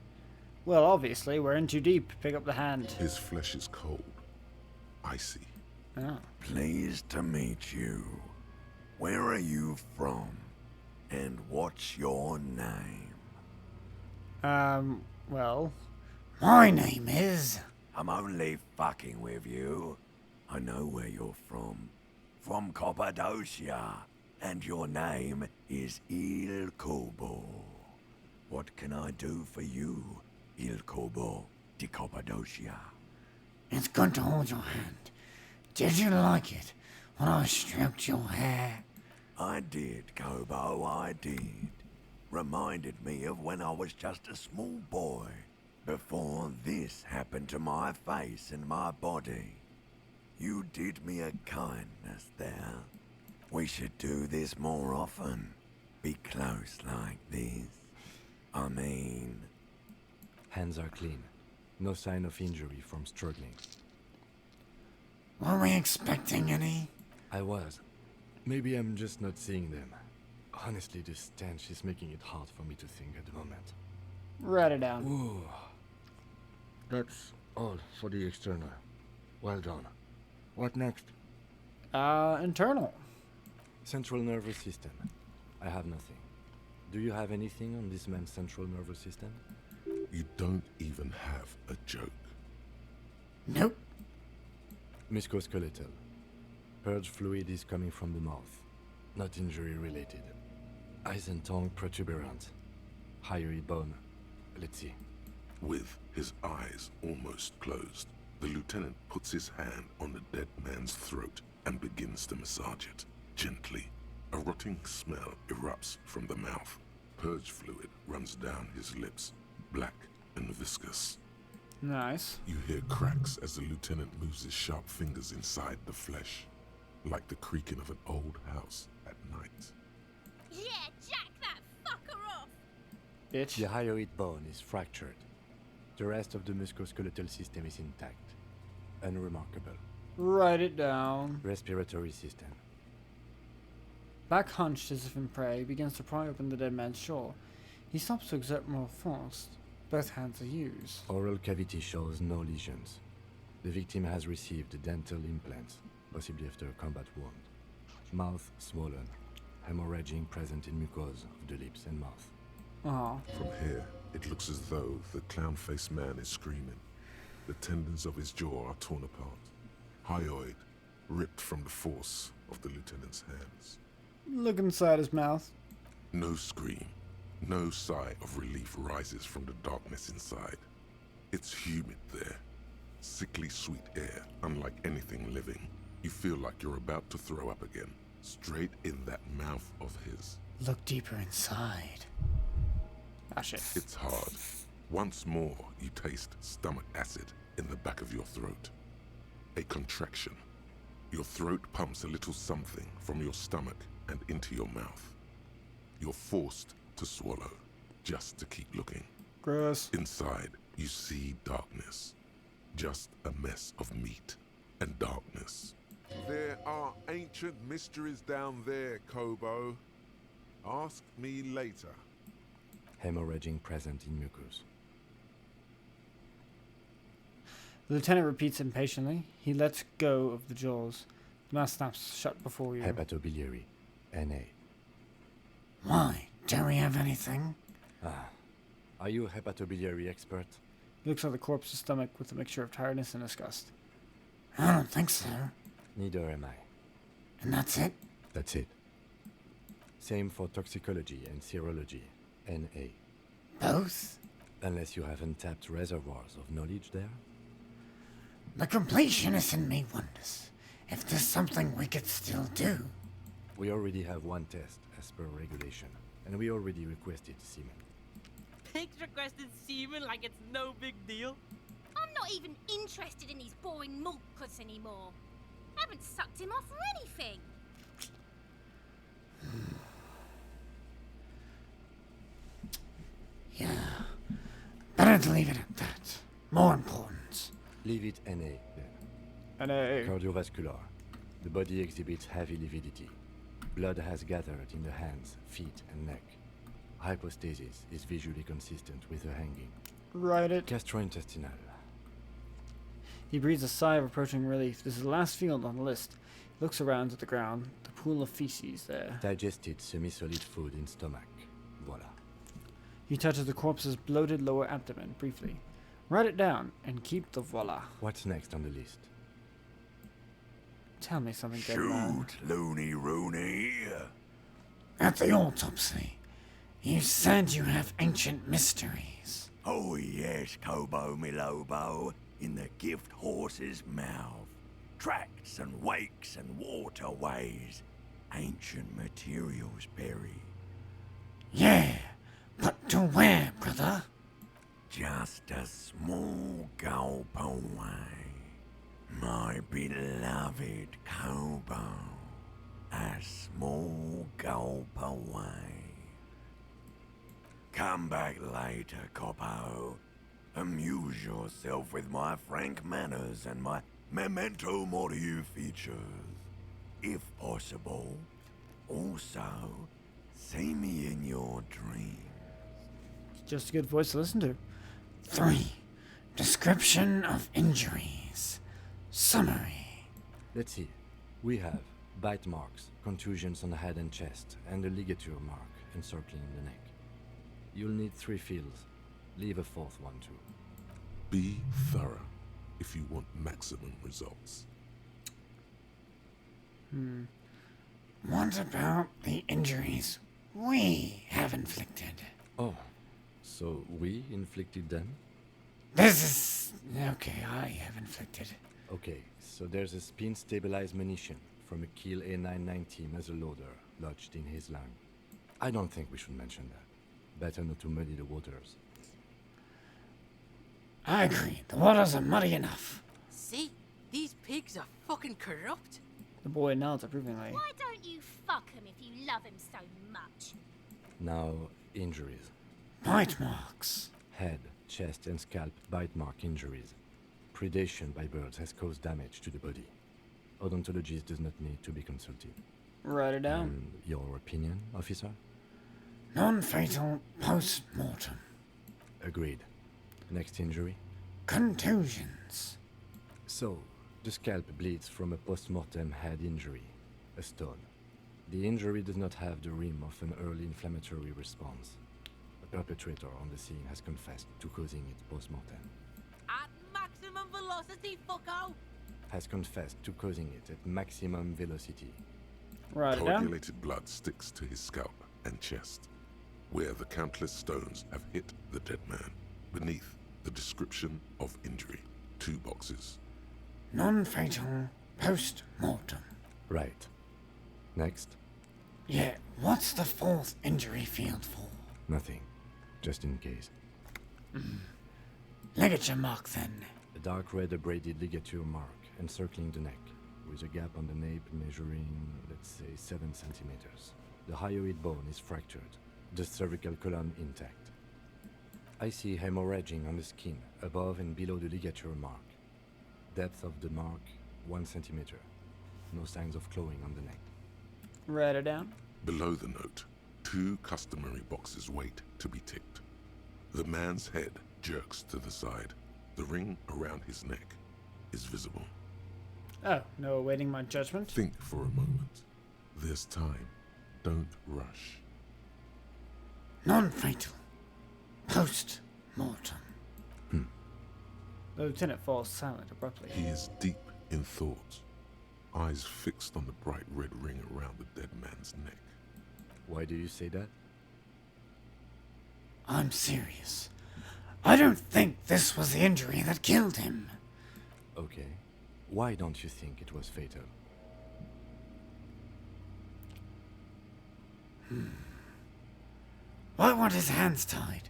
Well, obviously, we're in too deep. Pick up the hand. His flesh is cold, icy. Oh. Pleased to meet you. Where are you from? And what's your name? Well, my name is... I'm only fucking with you. I know where you're from. From Cappadocia. And your name is Il Kobo. What can I do for you, Il Kobo di Cappadocia? It's good to hold your hand. Did you like it when I stroked your hair? I did, Kobo, I did. Reminded me of when I was just a small boy, before this happened to my face and my body. You did me a kindness there. We should do this more often. Be close like this. I mean... Hands are clean. No sign of injury from struggling. Were we expecting any? I was. Maybe I'm just not seeing them. Honestly, this stench is making it hard for me to think at the moment. Write it down. Ooh. That's all for the external. Well done. What next? Internal. Central nervous system. I have nothing. Do you have anything on this man's central nervous system? You don't even have a joke. Nope. Musculoskeletal. Purge fluid is coming from the mouth. Not injury related. Eyes and tongue protuberant. Hyoid bone. Let's see. With his eyes almost closed, the lieutenant puts his hand on the dead man's throat and begins to massage it. Gently, a rotting smell erupts from the mouth. Purge fluid runs down his lips, black and viscous. Nice. You hear cracks as the lieutenant moves his sharp fingers inside the flesh, like the creaking of an old house at night. Yeah, jack that fucker off! Bitch. The hyoid bone is fractured. The rest of the musculoskeletal system is intact. Unremarkable. Write it down. Respiratory system. Back hunched as if in prey, begins to pry open the dead man's jaw. He stops to exert more force. Both hands are used. Oral cavity shows no lesions. The victim has received dental implants, possibly after a combat wound. Mouth swollen. Hemorrhaging present in mucosa of the lips and mouth. From here, it looks as though the clown-faced man is screaming. The tendons of his jaw are torn apart. Hyoid ripped from the force of the lieutenant's hands. Look inside his mouth. No scream, no sigh of relief rises from the darkness inside. It's humid there. Sickly sweet air, unlike anything living. You feel like you're about to throw up again, straight in that mouth of his. Look deeper inside. Ah, shit. It's hard. Once more, you taste stomach acid in the back of your throat. A contraction. Your throat pumps a little something from your stomach and into your mouth. You're forced to swallow, just to keep looking. Gross. Inside, you see darkness. Just a mess of meat and darkness. There are ancient mysteries down there, Kobo. Ask me later. Hemorrhaging present in mucus. The lieutenant repeats impatiently. He lets go of the jaws. The mouth snaps shut before you. Hepatobiliary. NA. Why? Don't we have anything? Are you a hepatobiliary expert? He looks at the corpse's stomach with a mixture of tiredness and disgust. I don't think so. Neither am I. And that's it? That's it. Same for toxicology and serology. NA. Both? Unless you have untapped reservoirs of knowledge there? The completionist in me wonders if there's something we could still do. We already have one test as per regulation, and we already requested semen. Pigs requested semen like it's no big deal. I'm not even interested in these boring milk cuts anymore. I haven't sucked him off or anything. Yeah. Better to leave it at that. More important. Leave it NA then. NA. Cardiovascular. The body exhibits heavy lividity. Blood has gathered in the hands, feet, and neck. Hypostasis is visually consistent with the hanging. Write it. Gastrointestinal. He breathes a sigh of approaching relief. This is the last field on the list. He looks around at the ground. The pool of feces there. Digested semi-solid food in stomach. Voila. He touches the corpse's bloated lower abdomen briefly. Write it down and keep the voila. What's next on the list? Tell me something, dead man. Shoot, Looney Rooney. At the autopsy, you said you have ancient mysteries. Oh yes, Kobo Milobo, in the gift horse's mouth. Tracts and wakes and waterways. Ancient materials buried. Yeah, but to where, brother? Just a small gulp away. My beloved Kobo. A small gulp away. Come back later, Kopo. Amuse yourself with my frank manners and my memento mori features. If possible. Also, see me in your dreams. Just a good voice to listen to. 3. Description of injuries. Summary. Let's see. We have bite marks, contusions on the head and chest, and a ligature mark encircling the neck. You'll need 3 fields. Leave a 4th one too. Be thorough if you want maximum results. What about the injuries we have inflicted? Oh, so we inflicted them? This is... Okay, I have inflicted. Okay, so there's a spin-stabilized munition from a Kiel A990 muzzleloader lodged in his lung. I don't think we should mention that. Better not to muddy the waters. I agree. The waters are muddy enough. See? These pigs are fucking corrupt. The boy nods approvingly. Why don't you fuck him if you love him so much? Now, injuries. Bite marks. Head, chest and scalp bite mark injuries. Predation by birds has caused damage to the body. Odontologist does not need to be consulted. Write it down. And your opinion, officer? Non-fatal post-mortem. Agreed. Next injury? Contusions. So, the scalp bleeds from a post-mortem head injury, a stone. The injury does not have the rim of an early inflammatory response. The perpetrator on the scene has confessed to causing it post-mortem. At maximum velocity, fucko! Has confessed to causing it at maximum velocity. Write it down. Coagulated blood sticks to his scalp and chest, where the countless stones have hit the dead man. Beneath, the description of injury. 2 boxes. Non-fatal post-mortem. Right. Next? Yeah, what's the 4th injury field for? Nothing. Just in case. Ligature mark then. A dark red abraded ligature mark encircling the neck, with a gap on the nape measuring, let's say, 7 centimeters. The hyoid bone is fractured, the cervical column intact. I see hemorrhaging on the skin, above and below the ligature mark. Depth of the mark, 1 centimeter. No signs of clawing on the neck. Write it down. Below the note, 2 customary boxes wait to be ticked. The man's head jerks to the side. The ring around his neck is visible. Oh, no awaiting my judgment. Think for a moment. There's time. Don't rush. Non-fatal post-mortem. The lieutenant falls silent abruptly. He is deep in thought, eyes fixed on the bright red ring around the dead man's neck. Why do you say that? I'm serious. I don't think this was the injury that killed him. Okay. Why don't you think it was fatal? Why weren't his hands tied?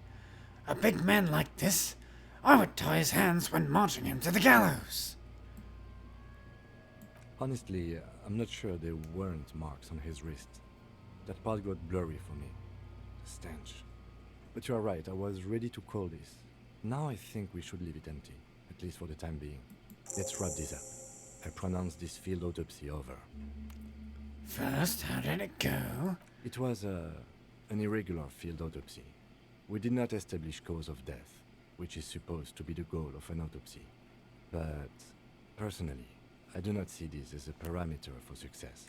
A big man like this, I would tie his hands when marching him to the gallows. Honestly, I'm not sure there weren't marks on his wrist. That part got blurry for me. The stench. But you are right, I was ready to call this. Now I think we should leave it empty, at least for the time being. Let's wrap this up. I pronounce this field autopsy over. First, how did it go? It was an irregular field autopsy. We did not establish cause of death, which is supposed to be the goal of an autopsy. But, personally, I do not see this as a parameter for success.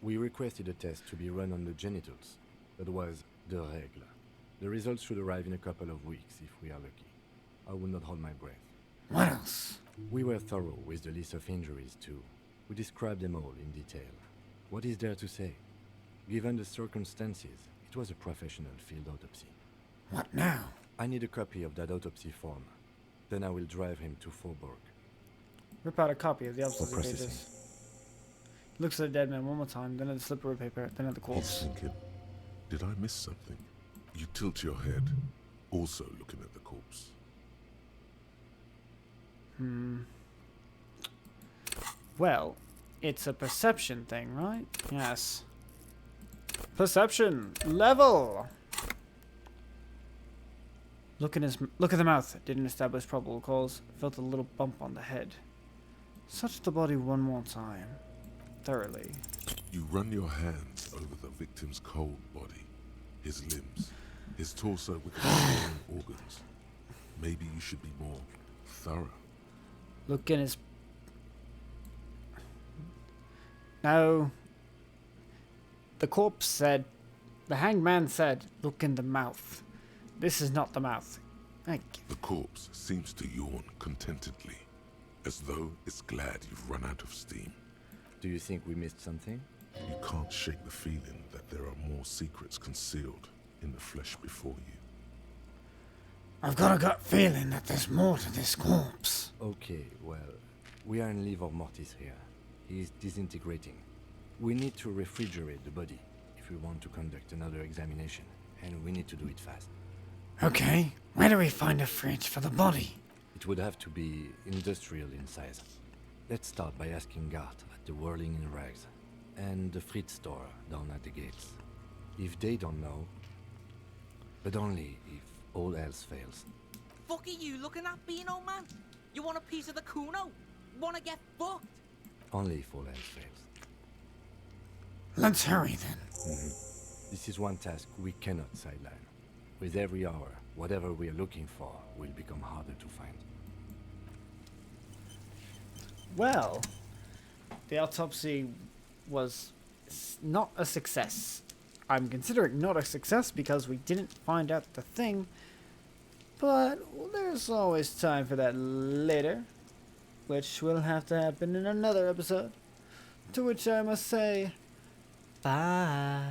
We requested a test to be run on the genitals. That was the règle. The results should arrive in a couple of weeks if we are lucky. I will not hold my breath. What else? We were thorough with the list of injuries, too. We described them all in detail. What is there to say? Given the circumstances, it was a professional field autopsy. What now? I need a copy of that autopsy form. Then I will drive him to Faubourg. Rip out a copy of the For autopsy processing. pages. Looks at the dead man one more time, then at the slipper of paper, then at the He's corpse. thinking, did I miss something? You tilt your head, also looking at the corpse. Well, it's a perception thing, right? Yes. Perception level. Look at the mouth. Didn't establish probable cause. Felt a little bump on the head. Search the body one more time, thoroughly. You run your hands over the victim's cold body, his limbs, his torso with his organs. Maybe you should be more thorough. Look in his... No. The corpse said... The hanged man said, look in the mouth. This is not the mouth. Thank you. The corpse seems to yawn contentedly, as though it's glad you've run out of steam. Do you think we missed something? You can't shake the feeling that there are more secrets concealed in the flesh before you. I've got a gut feeling that there's more to this corpse. Okay, well, we are in livor mortis here. He is disintegrating. We need to refrigerate the body if we want to conduct another examination, and we need to do it fast. Okay, where do we find a fridge for the body? It would have to be industrial in size. Let's start by asking Gart at the Whirling in Rags and the Fritz store down at the gates. If they don't know, but only if all else fails. Fuck are you looking at, Beano man? You want a piece of the Kuno? Wanna get fucked? Only if all else fails. Let's hurry then. This is one task we cannot sideline. With every hour, whatever we are looking for will become harder to find. Well, the autopsy was not a success. I'm considering not a success because we didn't find out the thing. But there's always time for that later, which will have to happen in another episode. To which I must say, bye.